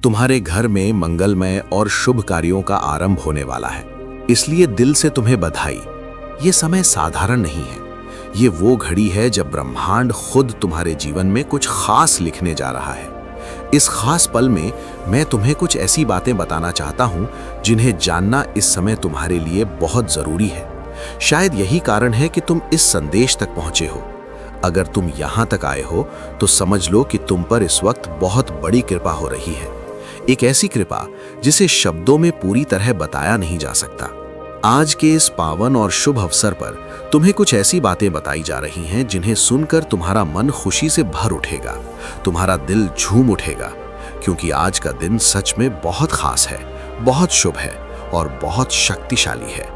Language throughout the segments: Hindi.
तुम्हारे घर में मंगलमय और शुभ कार्यों का आरंभ होने वाला है, इसलिए दिल से तुम्हें बधाई। ये समय साधारण नहीं है, ये वो घड़ी है जब ब्रह्मांड खुद तुम्हारे जीवन में कुछ खास लिखने जा रहा है। इस खास पल में मैं तुम्हें कुछ ऐसी बातें बताना चाहता हूं जिन्हें जानना इस समय तुम्हारे लिए बहुत जरूरी है। शायद यही कारण है कि तुम इस संदेश तक पहुंचे हो। अगर तुम यहां तक आए हो तो समझ लो कि तुम पर इस वक्त बहुत बड़ी कृपा हो रही है, एक ऐसी कृपा जिसे शब्दों में पूरी तरह बताया नहीं जा सकता। आज के इस पावन और शुभ अवसर पर तुम्हें कुछ ऐसी बातें बताई जा रही हैं जिन्हें सुनकर तुम्हारा मन खुशी से भर उठेगा, तुम्हारा दिल झूम उठेगा, क्योंकि आज का दिन सच में बहुत खास है, बहुत शुभ है और बहुत शक्तिशाली है।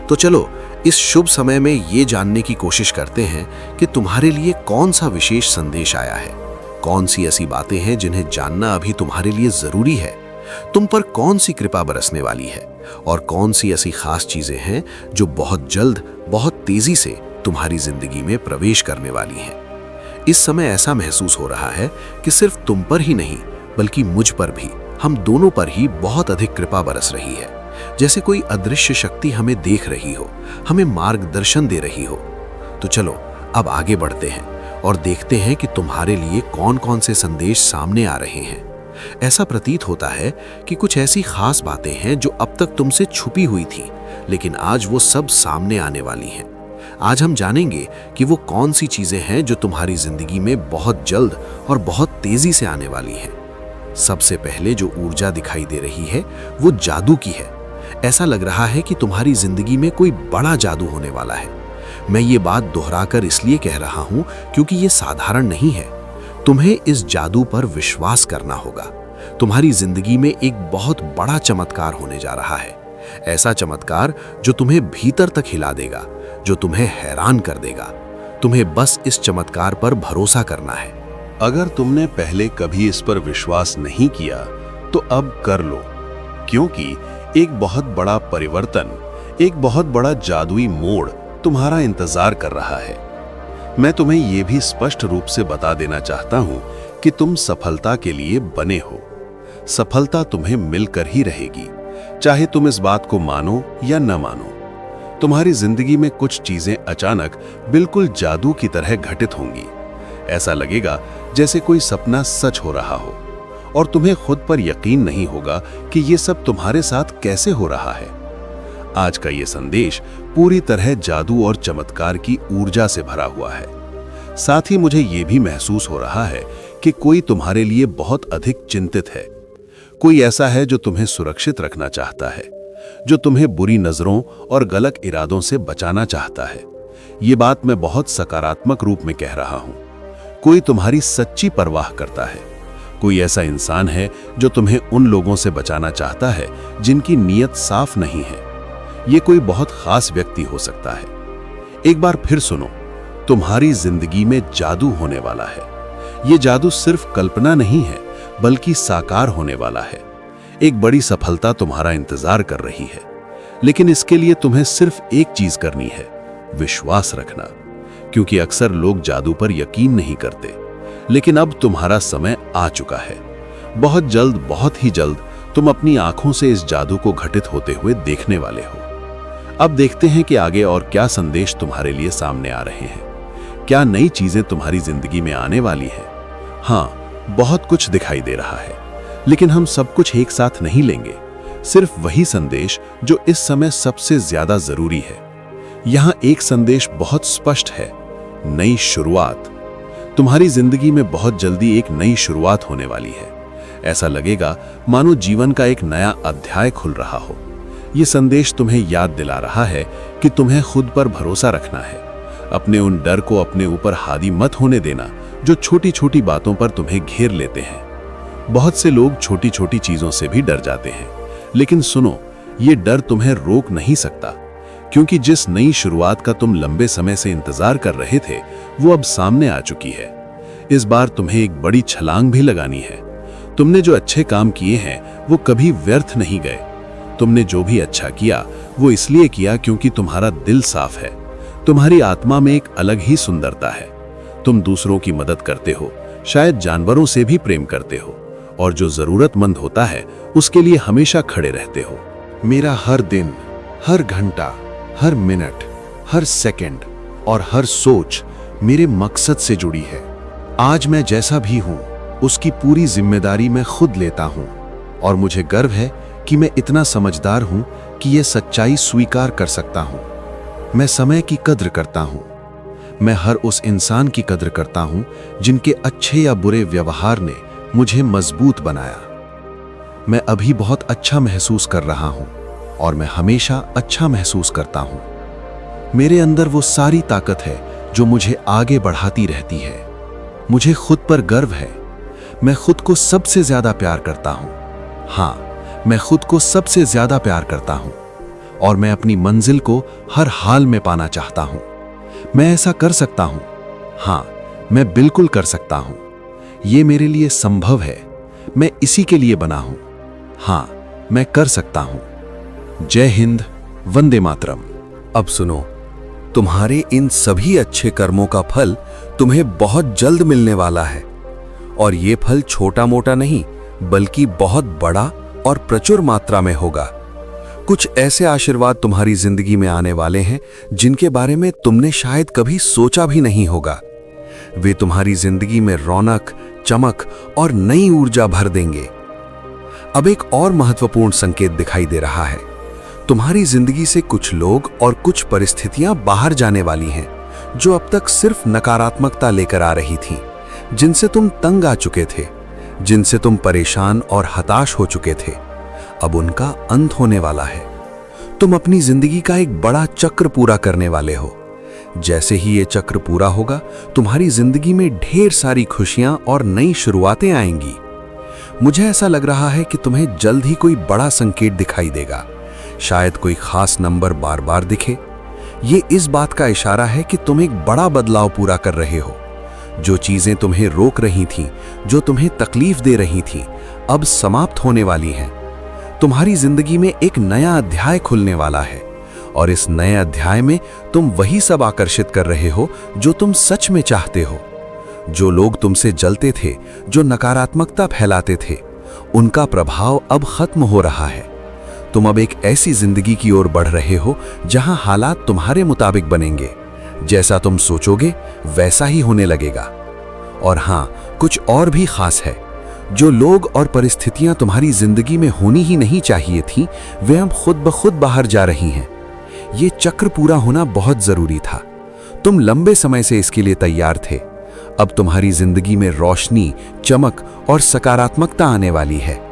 तो चलो इस शुभ समय में ये जानने की कोशिश करते हैं कि तुम्हारे लिए कौन सा विशेष संदेश आया है, कौन सी ऐसी बातें हैं जिन्हें जानना अभी तुम्हारे लिए जरूरी है, तुम पर कौन सी कृपा बरसने वाली है और कौन सी ऐसी खास चीजें हैं जो बहुत जल्द, बहुत तेजी से तुम्हारी जिंदगी में प्रवेश करने वाली हैं। इस समय ऐसा महसूस हो रहा है कि सिर्फ तुम पर ही नहीं बल्कि मुझ पर भी, हम दोनों पर ही बहुत अधिक कृपा बरस रही है, जैसे कोई अदृश्य शक्ति हमें देख रही हो, हमें मार्गदर्शन दे रही हो। तो चलो अब आगे बढ़ते हैं और देखते हैं कि तुम्हारे लिए कौन कौन से संदेश सामने आ रहे हैं। ऐसा प्रतीत होता है कि कुछ ऐसी खास बातें हैं जो अब तक तुमसे छुपी हुई थी, लेकिन आज वो सब सामने आने वाली हैं। आज हम जानेंगे कि वो कौन सी चीजें हैं जो तुम्हारी जिंदगी में बहुत जल्द और बहुत तेजी से आने वाली हैं। सबसे पहले जो ऊर्जा दिखाई दे रही है वो जादू की है। ऐसा लग रहा है कि तुम्हारी जिंदगी में कोई बड़ा जादू होने वाला है। मैं ये बात दोहराकर इसलिए कह रहा हूं क्योंकि ये साधारण नहीं है। तुम्हें इस जादू पर विश्वास करना होगा। तुम्हारी जिंदगी में एक बहुत बड़ा चमत्कार होने जा रहा है, ऐसा चमत्कार जो तुम्हें भीतर तक हिला देगा, जो तुम्हें हैरान कर देगा। तुम्हें बस इस चमत्कार पर भरोसा करना है। अगर तुमने पहले कभी इस पर विश्वास नहीं किया तो अब कर लो, क्योंकि एक बहुत बड़ा परिवर्तन, एक बहुत बड़ा जादुई मोड़ तुम्हारा इंतजार कर रहा है। मैं तुम्हें यह भी स्पष्ट रूप से बता देना चाहता हूं कि तुम सफलता के लिए बने हो। सफलता तुम्हें मिलकर ही रहेगी, चाहे तुम इस बात को मानो या न मानो। तुम्हारी जिंदगी में कुछ चीजें अचानक बिल्कुल जादू की तरह घटित होंगी। ऐसा लगेगा जैसे कोई सपना सच हो रहा हो और तुम्हें खुद पर यकीन नहीं होगा कि ये सब तुम्हारे साथ कैसे हो रहा है। आज का ये संदेश पूरी तरह जादू और चमत्कार की ऊर्जा से भरा हुआ है। साथ ही मुझे ये भी महसूस हो रहा है कि कोई तुम्हारे लिए बहुत अधिक चिंतित है। कोई ऐसा है जो तुम्हें सुरक्षित रखना चाहता है, जो तुम्हें बुरी नजरों और गलत इरादों से बचाना चाहता है। ये बात मैं बहुत सकारात्मक रूप में कह रहा हूं। कोई तुम्हारी सच्ची परवाह करता है। कोई ऐसा इंसान है जो तुम्हें उन लोगों से बचाना चाहता है जिनकी नीयत साफ नहीं है। ये कोई बहुत खास व्यक्ति हो सकता है। एक बार फिर सुनो, तुम्हारी जिंदगी में जादू होने वाला है। ये जादू सिर्फ कल्पना नहीं है बल्कि साकार होने वाला है। एक बड़ी सफलता तुम्हारा इंतजार कर रही है, लेकिन इसके लिए तुम्हें सिर्फ एक चीज करनी है, विश्वास रखना। क्योंकि अक्सर लोग जादू पर यकीन नहीं करते, लेकिन अब तुम्हारा समय आ चुका है। बहुत जल्द, बहुत ही जल्द तुम अपनी आंखों से इस जादू को घटित होते हुए देखने वाले हो। अब देखते हैं कि आगे और क्या संदेश तुम्हारे लिए सामने आ रहे हैं। क्या नई चीजें तुम्हारी जिंदगी में आने वाली हैं? हाँ, बहुत कुछ दिखाई दे रहा है, लेकिन हम सब कुछ एक साथ नहीं लेंगे। सिर्फ वही संदेश जो इस समय सबसे ज्यादा जरूरी है। यहां एक संदेश बहुत स्पष्ट है, नई शुरुआत। तुम्हारी जिंदगी में बहुत जल्दी एक नई शुरुआत होने वाली है। ऐसा लगेगा मानो जीवन का एक नया अध्याय खुल रहा हो। यह संदेश तुम्हें याद दिला रहा है कि तुम्हें खुद पर भरोसा रखना है। अपने उन डर को अपने ऊपर हावी मत होने देना जो छोटी छोटी बातों पर तुम्हें घेर लेते हैं। बहुत से लोग छोटी छोटी चीजों से भी डर जाते हैं, लेकिन सुनो, ये डर तुम्हें रोक नहीं सकता, क्योंकि जिस नई शुरुआत का तुम लंबे समय से इंतजार कर रहे थे वो अब सामने आ चुकी है। इस बार तुम्हें एक बड़ी छलांग भी लगानी है। तुमने जो अच्छे काम किए हैं वो कभी व्यर्थ नहीं गए। तुमने जो भी अच्छा किया वो इसलिए किया क्योंकि तुम्हारा दिल साफ है। तुम्हारी आत्मा में एक अलग ही सुंदरता है। तुम दूसरों की मदद करते हो, शायद जानवरों से भी प्रेम करते हो, और जो जरूरतमंद होता है उसके लिए हमेशा खड़े रहते हो। मेरा हर दिन, हर घंटा, हर मिनट, हर सेकंड और हर सोच मेरे मकसद से जुड़ी है। आज मैं जैसा भी हूं उसकी पूरी जिम्मेदारी मैं खुद लेता हूं और मुझे गर्व है कि मैं इतना समझदार हूं कि यह सच्चाई स्वीकार कर सकता हूं। मैं समय की कद्र करता हूं। मैं हर उस इंसान की कद्र करता हूं जिनके अच्छे या बुरे व्यवहार ने मुझे मजबूत बनाया। मैं अभी बहुत अच्छा महसूस कर रहा हूं और मैं हमेशा अच्छा महसूस करता हूं। मेरे अंदर वो सारी ताकत है जो मुझे आगे बढ़ाती रहती है। मुझे खुद पर गर्व है। मैं खुद को सबसे ज्यादा प्यार करता हूं। हाँ, मैं खुद को सबसे ज्यादा प्यार करता हूं और मैं अपनी मंजिल को हर हाल में पाना चाहता हूं। मैं ऐसा कर सकता हूं। हाँ, मैं बिल्कुल कर सकता हूं। ये मेरे लिए संभव है। मैं इसी के लिए बना हूं। हाँ, मैं कर सकता हूं। जय हिंद, वंदे मातरम। अब सुनो, तुम्हारे इन सभी अच्छे कर्मों का फल तुम्हें बहुत जल्द मिलने वाला है और ये फल छोटा मोटा नहीं बल्कि बहुत बड़ा और प्रचुर मात्रा में होगा। कुछ ऐसे आशीर्वाद तुम्हारी जिंदगी में आने वाले हैं जिनके बारे में तुमने शायद कभी सोचा भी नहीं होगा। वे तुम्हारी जिंदगी में रौनक, चमक और नई ऊर्जा भर देंगे। अब एक और महत्वपूर्ण संकेत दिखाई दे रहा है। तुम्हारी जिंदगी से कुछ लोग और कुछ परिस्थितियां बाहर जाने वाली हैं जो अब तक सिर्फ नकारात्मकता लेकर आ रही थीं, जिनसे तुम तंग आ चुके थे, जिनसे तुम परेशान और हताश हो चुके थे। अब उनका अंत होने वाला है। तुम अपनी जिंदगी का एक बड़ा चक्र पूरा करने वाले हो। जैसे ही ये चक्र पूरा होगा, तुम्हारी जिंदगी में ढेर सारी खुशियां और नई शुरुआतें आएंगी। मुझे ऐसा लग रहा है कि तुम्हें जल्द ही कोई बड़ा संकेत दिखाई देगा। शायद कोई खास नंबर बार बार दिखे। ये इस बात का इशारा है कि तुम एक बड़ा बदलाव पूरा कर रहे हो। जो चीजें तुम्हें रोक रही थीं, जो तुम्हें तकलीफ दे रही थीं, अब समाप्त होने वाली हैं। तुम्हारी जिंदगी में एक नया अध्याय खुलने वाला है और इस नए अध्याय में तुम वही सब आकर्षित कर रहे हो जो तुम सच में चाहते हो। जो लोग तुमसे जलते थे, जो नकारात्मकता फैलाते थे, उनका प्रभाव अब खत्म हो रहा है। तुम अब एक ऐसी जिंदगी की ओर बढ़ रहे हो जहां हालात तुम्हारे मुताबिक बनेंगे। जैसा तुम सोचोगे वैसा ही होने लगेगा। और हाँ, कुछ और भी खास है। जो लोग और परिस्थितियां तुम्हारी जिंदगी में होनी ही नहीं चाहिए थीं, वे अब खुद ब खुद बाहर जा रही हैं। ये चक्र पूरा होना बहुत जरूरी था। तुम लंबे समय से इसके लिए तैयार थे। अब तुम्हारी जिंदगी में रोशनी, चमक और सकारात्मकता आने वाली है।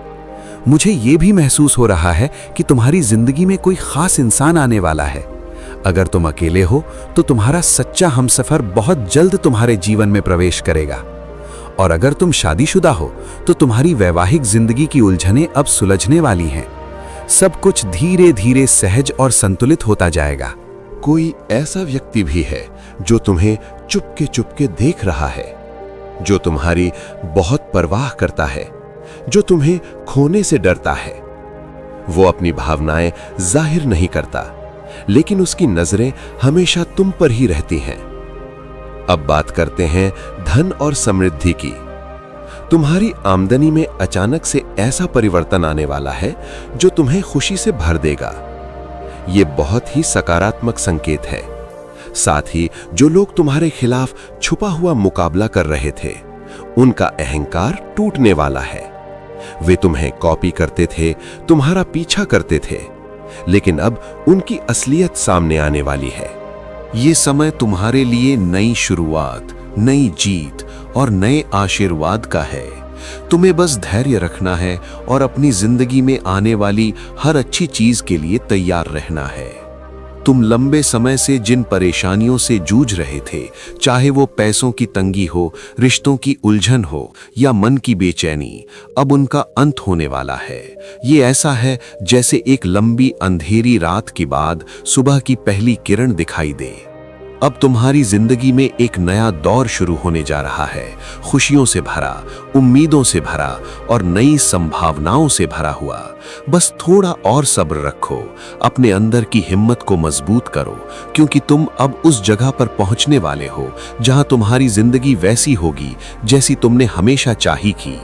मुझे ये भी महसूस हो रहा है कि तुम्हारी जिंदगी में कोई खास इंसान आने वाला है। अगर तुम अकेले हो तो तुम्हारा सच्चा हमसफर बहुत जल्द तुम्हारे जीवन में प्रवेश करेगा। और अगर तुम शादीशुदा हो तो तुम्हारी वैवाहिक जिंदगी की उलझनें अब सुलझने वाली हैं। सब कुछ धीरे धीरे सहज और संतुलित होता जाएगा। कोई ऐसा व्यक्ति भी है जो तुम्हें चुपके देख रहा है, जो तुम्हारी बहुत परवाह करता है, जो तुम्हें खोने से डरता है। वो अपनी भावनाएं जाहिर नहीं करता, लेकिन उसकी नजरें हमेशा तुम पर ही रहती हैं। अब बात करते हैं धन और समृद्धि की। तुम्हारी आमदनी में अचानक से ऐसा परिवर्तन आने वाला है जो तुम्हें खुशी से भर देगा। ये बहुत ही सकारात्मक संकेत है। साथ ही जो लोग तुम्हारे खिलाफ छुपा हुआ मुकाबला कर रहे थे, उनका अहंकार टूटने वाला है। वे तुम्हें कॉपी करते थे, तुम्हारा पीछा करते थे, लेकिन अब उनकी असलियत सामने आने वाली है। ये समय तुम्हारे लिए नई शुरुआत, नई जीत और नए आशीर्वाद का है। तुम्हें बस धैर्य रखना है और अपनी जिंदगी में आने वाली हर अच्छी चीज के लिए तैयार रहना है। तुम लंबे समय से जिन परेशानियों से जूझ रहे थे, चाहे वो पैसों की तंगी हो, रिश्तों की उलझन हो या मन की बेचैनी, अब उनका अंत होने वाला है। ये ऐसा है जैसे एक लंबी अंधेरी रात के बाद सुबह की पहली किरण दिखाई दे। अब तुम्हारी जिंदगी में एक नया दौर शुरू होने जा रहा है, खुशियों से भरा, उम्मीदों से भरा और नई संभावनाओं से भरा हुआ। बस थोड़ा और सब्र रखो, अपने अंदर की हिम्मत को मजबूत करो, क्योंकि तुम अब उस जगह पर पहुंचने वाले हो जहां तुम्हारी जिंदगी वैसी होगी जैसी तुमने हमेशा चाही थी।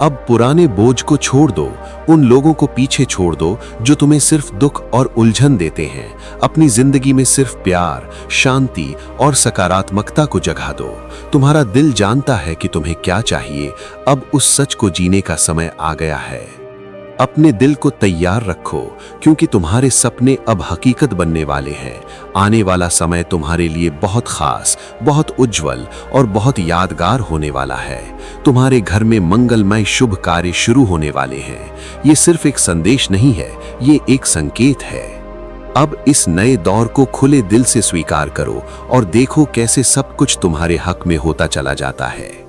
अब पुराने बोझ को छोड़ दो, उन लोगों को पीछे छोड़ दो जो तुम्हें सिर्फ दुख और उलझन देते हैं। अपनी जिंदगी में सिर्फ प्यार, शांति और सकारात्मकता को जगह दो। तुम्हारा दिल जानता है कि तुम्हें क्या चाहिए। अब उस सच को जीने का समय आ गया है। अपने दिल को तैयार रखो, क्योंकि तुम्हारे सपने अब हकीकत बनने वाले हैं। आने वाला समय तुम्हारे लिए बहुत खास, बहुत उज्जवल और बहुत यादगार होने वाला है। तुम्हारे घर में मंगलमय शुभ कार्य शुरू होने वाले हैं। ये सिर्फ एक संदेश नहीं है, ये एक संकेत है। अब इस नए दौर को खुले दिल से स्वीकार करो और देखो कैसे सब कुछ तुम्हारे हक में होता चला जाता है।